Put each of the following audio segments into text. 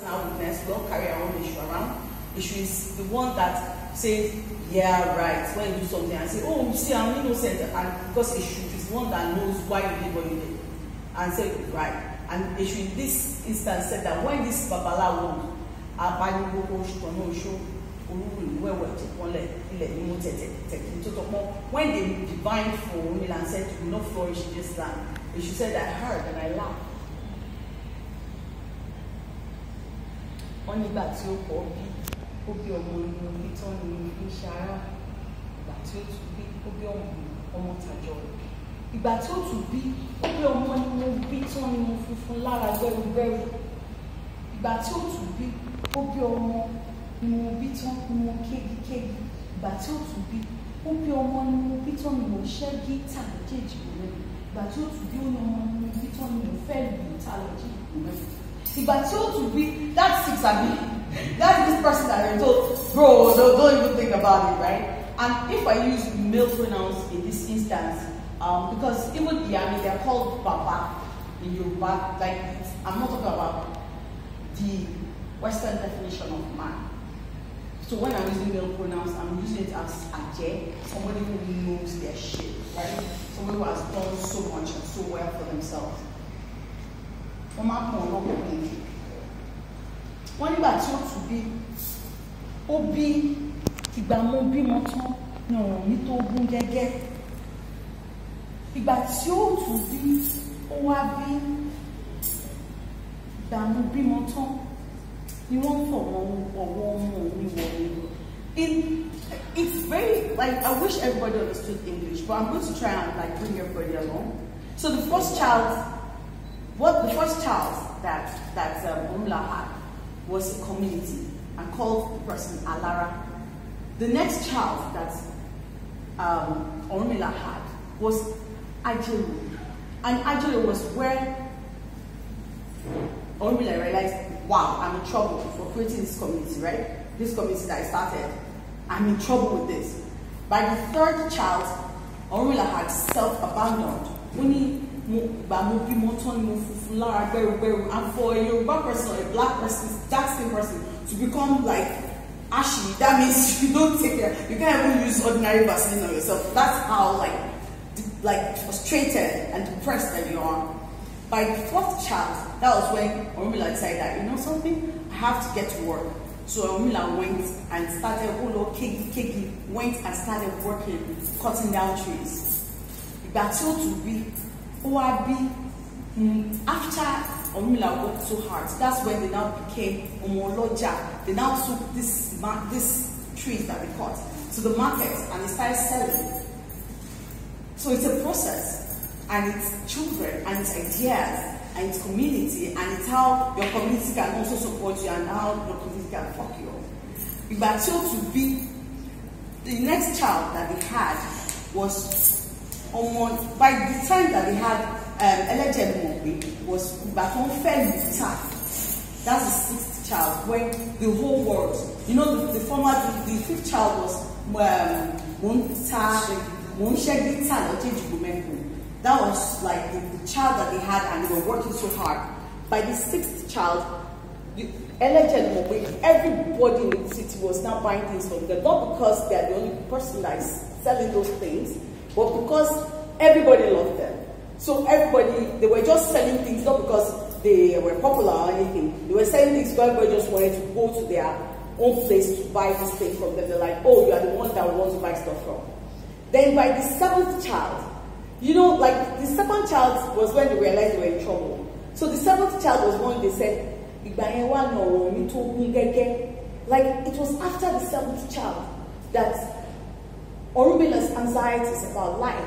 Our witness, we don't carry our own issue around. Issue is the one that says, yeah, right, when you do something and say, oh, you see, I'm innocent, and because issue is the one that knows why you did what you did, and say, right. And issue in this instance said that when this Babala won, when they divined for Òrúnmìlà and said, you will not flourish in this land, issue said, I heard and I laughed. Wọ́n nígbà tí ó pọ̀ bí ọmọ inú orí tán ní iṣẹ́ ara, ìgbà tí ó tún bí ó bí ọmọ tàjọ rẹ̀. Ìgbà tí ó tún bí ó bí ọmọ inú orí tán ní mo funfun lára gbẹ́rùgbẹ́rù. Ìgbà tí ó tún bí ó bí ọmọ inú orí tán ní mo kégikégi. Ìgbà tí ó tún bí ó bí ọmọ inú orí tán ní mo ṣẹ́gi tàlẹ́jẹ̀jì rẹ̀. Ìgbà tí ó tún bí ó ní ọmọ inú orí tán ní mo fẹ́ lù tàlẹ́jẹ̀jì rẹ̀. But to be that's 6 I mean. That's this person that I told, bro, don't even think about it, right? And if I use male pronouns in this instance, because even they're called Baba in Yoruba, like I'm not talking about the Western definition of man. So when I'm using male pronouns, I'm using it as Aje, somebody who knows their shit, right? Somebody who has done so much and so well for themselves. Wọ́n máa pọ̀ ọ̀nà ọkùnrin. Wọ́n nígbà tí ó tún bí, ó bí ìgbà mo bímọ tán ní ọ̀ràn mi tó gún gẹ́gẹ́. Ìgbà tí ó tún bí, ó wá bí ìgbà mo bímọ tán ni wọ́n fọ̀wọ́ ọwọ́ ọmọ mi wọ̀nyí. It's very, like, I wish everybody understood English, but I'm going to try and like bring everybody along. So the first child that Òrúnmìlà had was a community and called the person Alara. The next child that Òrúnmìlà had was Ayodele, and Ayodele was where Òrúnmìlà realized, wow, I'm in trouble for creating this community, right? This community that I started, I'm in trouble with this. By the third child, Òrúnmìlà had self-abandoned. And for a Yoruba person, a black person, dark skinned person to become like ashy, that means you don't take care. You can't even use ordinary Vaseline on yourself. That's how like frustrated and depressed that you are. By the fourth child, that was when Òrúnmìlà decided that, you know something, I have to get to work. So Òrúnmìlà went and started went and started working, cutting down trees. That's all to be. After Òrúnmìlà worked so hard, that's when they now became Omoloja. They now took this trees that they cut to the market and they started selling. So it's a process, and it's children, and it's ideas, and it's community, and it's how your community can also support you and how your community can fuck you up. But so to be, the next child that they had was by the time that they had Ayodele was Baton Fell. That's the 6th child, when the whole world, you know, the fifth child was that was like the child that they had, and they were working so hard. By the 6th child, Ayodele, everybody in the city was now buying things from them, not because they are the only person that is selling those things, but because everybody loved them. So everybody, they were just selling things, not because they were popular or anything. They were selling things because everybody just wanted to go to their own place to buy this thing from them. They're like, oh, you are the one that wants to buy stuff from. Then by the 7th child, you know, like the 2nd child was when they realized they were in trouble. So the 7th child was when they said, like it was after the 7th child that Òrúnmìlà's anxieties about life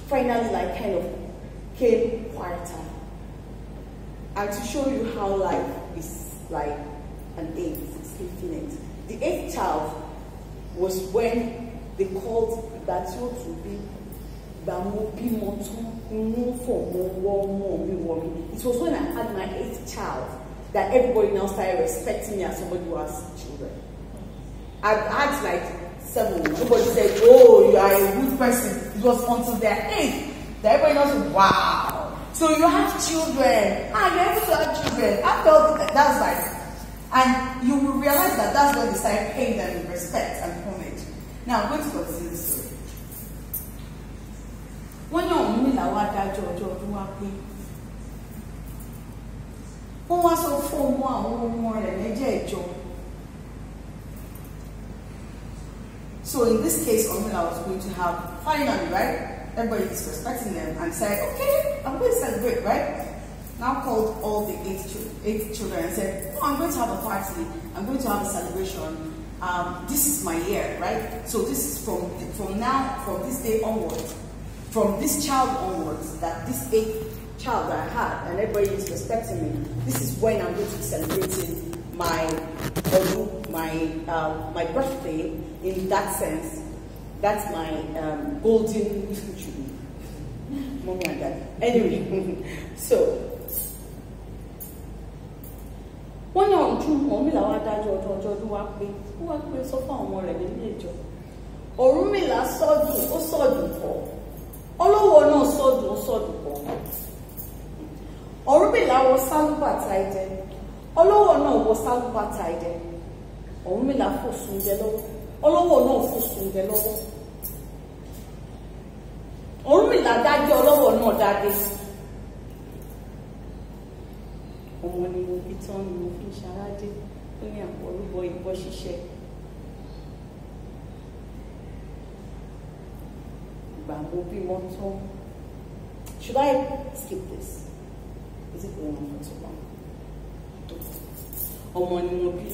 finally like kind of came quieter. And to show you how life is like an 8, it's infinite. The 8th child was when they called Batio to be It was when I had my 8th child that everybody now started respecting me as somebody who has children. I've had like 7. Nobody said, oh, you are a good person. It was until their 8th that everybody knows, wow. So you have children. You're able to have children. I felt that that's like And you will realize that that's when they started paying them respect and homage. Now I'm going to continue the story. Wọ́n ní Òrúnmìlà wá dájọ́ ọjọ́ ọdún wá pé wọ́n wá sọ fún àwọn ọmọ rẹ̀ mẹ́jẹ̀ẹ̀jọ. So in this case, Òrúnmìlà was going to have finally, right? Everybody is respecting them and said, okay, I'm going to celebrate, right? Now called all the eight children and said, oh, I'm going to have a party. I'm going to have a celebration. This is my year, right? So this is from now, from this day onwards, from this child onwards, that this eighth child that I had, and everybody is respecting me. This is when I'm going to be celebrating my birthday. In that sense, that's my golden mommy and daddy. Anyway, so wọ́n ní Òrúnmìlà wá dájọ́ ọjọ́ ọdún wá pé sọ fún àwọn ọmọ rẹ̀ nílé ìjọ. Òrúnmìlà sọ́dún, ó sọ́dún pọ̀. Olówó náà sọ́dún, ó sọ́dún pọ̀. Òrúnmìlà wọ sálúbàtà idẹ. Olówó náà wọ sálúbàtà idẹ. Òrúnmìlà fò sùnjẹ lọ́wọ́. Olówó náà fò sùnjẹ lọ́wọ́. Òrúnmìlà dájọ́, olówó náà dájọ́. Ọmọ ni mo fi tán ni mo fi ń ṣarádé ó ní àpò orúbọ ìbọ ṣíṣe. Ìgbà mo bí wọn tán. Should I skip this? Is it going on for too long? Ọmọ ni mo bí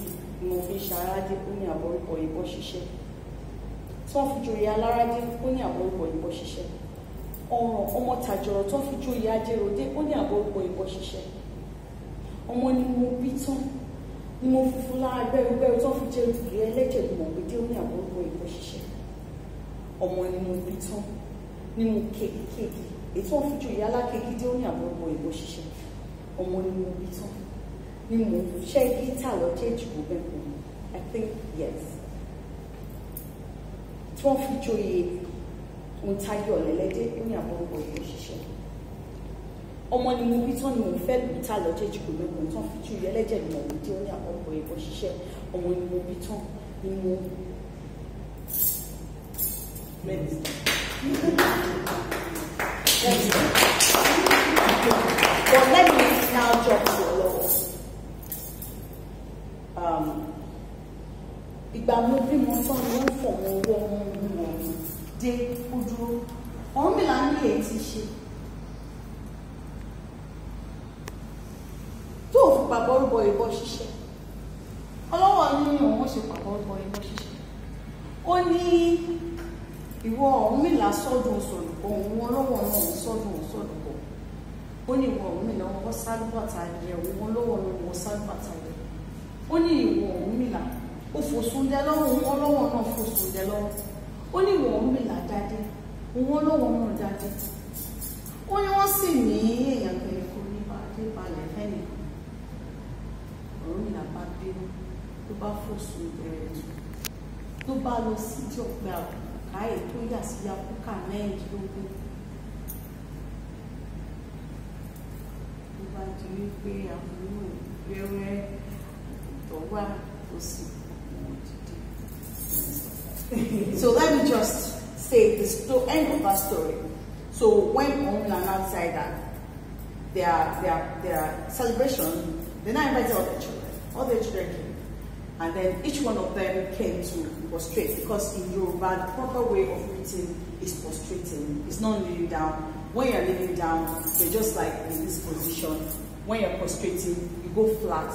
ni mo fi ń ṣarádé ó ní àpò orúbọ ìbọ ṣíṣe. Tí wọ́n fi joyè alárádé ó ní àpò orúbọ ìbọ ṣíṣe. Ọmọ tàjọ̀rọ̀ tó fi joyè ajéròdé ó ní àpò orúbọ ìbọ ṣíṣe. Ọmọ ni mo bí tán ni mo funfun lára gbẹ́rúgbẹ́rú tó fi jẹ́ ìrì ẹlẹ́jẹ̀ ni mo gbé dé ní àbúrò ìbò ṣiṣẹ́. Ọmọ ni mo bí tán ni mo kéèkì èyí tó fi ju ìyá alákéèkì dé ní àbúrò ìbò ṣiṣẹ́. Ọmọ ni mo bí tán ni mo ṣẹ́ gítà lọ́jọ́ ìjìbò bẹ́ẹ̀. I think yes. Tí wọ́n fi joyè òǹtayọ̀ lẹ́lẹ́dẹ́ ní àbúrò ìbò ṣiṣẹ́. Ọmọ ni mo bí tán ni mo fẹ́ lù tá lọ́jọ́ ìjìbò mẹ́kùn tán fi ju ìyẹlẹ́jẹ̀ ni mo rí dé ní àkọ́kọ́ ìbò ṣiṣẹ́. Ọmọ ni mo bí tán ni mo But let me now jump to a level. Ìgbà mo bí mo tán ni wọ́n fọ̀ wọ́n wọ́n dé ó dúró. Òrúnmìlà ní èyí ti ṣe. Pàbọ̀rúbọ ìbọ ṣíṣẹ́. Ọlọ́wọ́ ní òun ṣe pàbọ̀rúbọ ìbọ ṣíṣẹ́. Ó ní ìwọ Òrúnmìlà sọ́dún sọ̀dùkọ́, òun ọlọ́wọ́ náà sọ́dún sọ̀dùkọ́. Ó ní ìwọ Òrúnmìlà wọ́n sálúbàtà ilẹ̀, òun ọlọ́wọ́ náà wọ́n sálúbàtà ilẹ̀. Ó ní ìwọ Òrúnmìlà ó fòsúndẹ lọ́wọ́, òun ọlọ́wọ́ náà fòsúndẹ lọ́wọ́. Ó ní ìwọ Òrúnmìlà dádé, òun ọlọ́wọ́ náà dádé. Ó ní wọ́n sì ní èèyàn pẹ̀lú kò ní balẹ̀ fẹ́ni. Òrúnmìlà bá bínú ló bá fòsùn ìbẹ̀rẹ̀ jù ló bá lọ sí tí ọ̀pẹ àbùká ètò yà sí àbùká mẹ́rìndínlógún. Ló bá di wípé àbúrò wẹ́wẹ́ ìtọ́wà tó sì wọ́n dìde. So let me just say the end of that story. So when Òrúnmìlà now decided that their celebration, they now invited all their children. All their children came. And then each one of them came to prostrate, because in Yoruba, the proper way of greeting is prostrating. It's not kneeling down. When you're kneeling down, you're just like in this position. When you're prostrating, you go flat.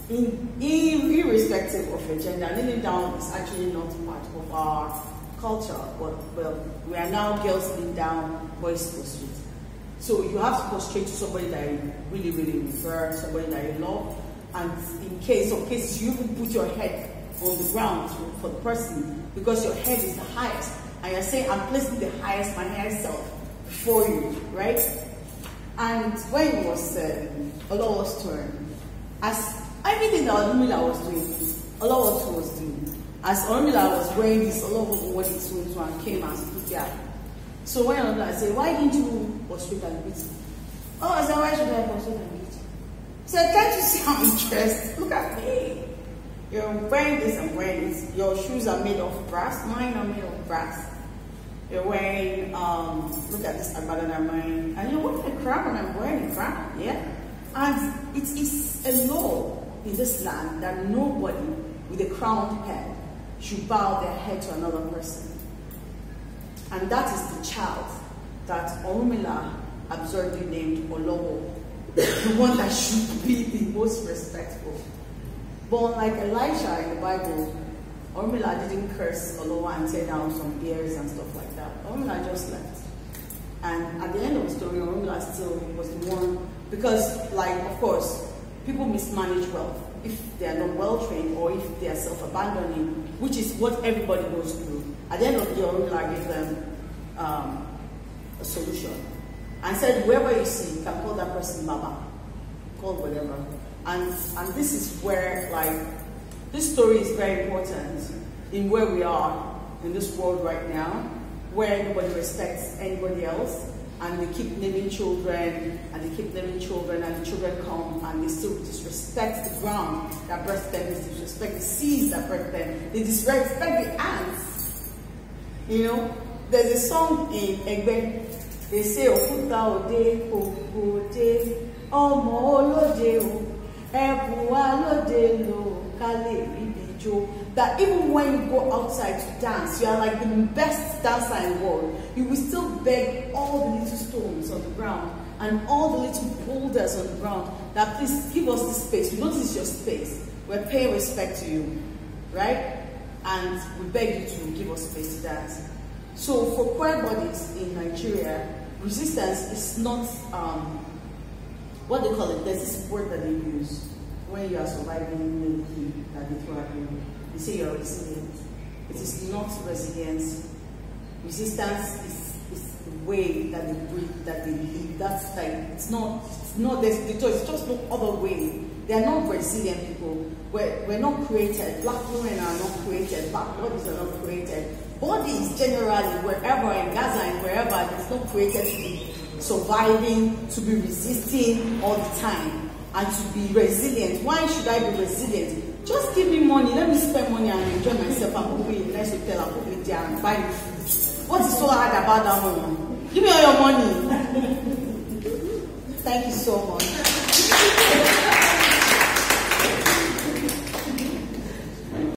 Irrespective of your gender, kneeling down is actually not part of our culture. But well, we are now girls kneeling down, boys prostrate. So you have to prostrate to somebody that you really, really prefer, somebody that you love. And in case of cases, you even put your head on the ground for the person, because your head is the highest. And you're saying, I'm placing the highest, my highest self before you, right? And when it was Olawo's turn, as everything that Òrúnmìlà was doing, Olawo was doing. As Òrúnmìlà was wearing this, Olawo wore it too and came and stood there. So when I said, why didn't you prostrate and greet? Oh, I said, why should I prostrate and greet? So can't you see how I'm dressed? Look at me. You're wearing this, I'm wearing this. Your shoes are made of brass. Mine are made of brass. You're wearing, look at this agbada I'm wearing. And you're wearing a crown, and I'm wearing a crown, yeah? And it is a law in this land that nobody with a crowned head should bow their head to another person. And that is the child that Òrúnmìlà absurdly named Olowo, the one that should be the most respectful. But like Elisha in the Bible, Òrúnmìlà didn't curse Olowo and tear down some ears and stuff like that. Òrúnmìlà just left. And at the end of the story, Òrúnmìlà still was the one, because, like, of course, people mismanage wealth if they are not well trained or if they are self-abandoning, which is what everybody goes through. At the end of the day, Òrúnmìlà gave them a solution and said, whoever you see, you can call that person Baba, call whatever. And this is where, like, this story is very important in where we are in this world right now, where nobody respects anybody else, and they keep naming children, and they keep naming children, and the children come and they still disrespect the ground that birthed them, they disrespect the seas that birthed them, they disrespect the ants. You know, there's a song in Egbe, they say, Okuta ode, ode, Omo olode o, Ebuwa lode lo, Kale ribijo. That even when you go outside to dance, you are like the best dancer in the world. You will still beg all the little stones on the ground and all the little boulders on the ground that please give us this space. We notice your space. We're paying respect to you, right? And we beg you to give us space to dance. So for queer bodies in Nigeria, resistance is not what they call it. There's this word that they use when you are surviving military that they throw at you. They say you're resilient. It is not resilience. Resistance is the way that they breathe, that they live. That's like, it's not there's just no other way. They are not resilient people. We're not created. Black women are not created. Black bodies are not created. Bodies generally, wherever in Gaza and wherever, it's not created to be surviving, to be resisting all the time, and to be resilient. Why should I be resilient? Just give me money, let me spend money and enjoy myself and put me in a nice hotel and put me there and buy me food. What is so hard about that money? Give me all your money. Thank you so much.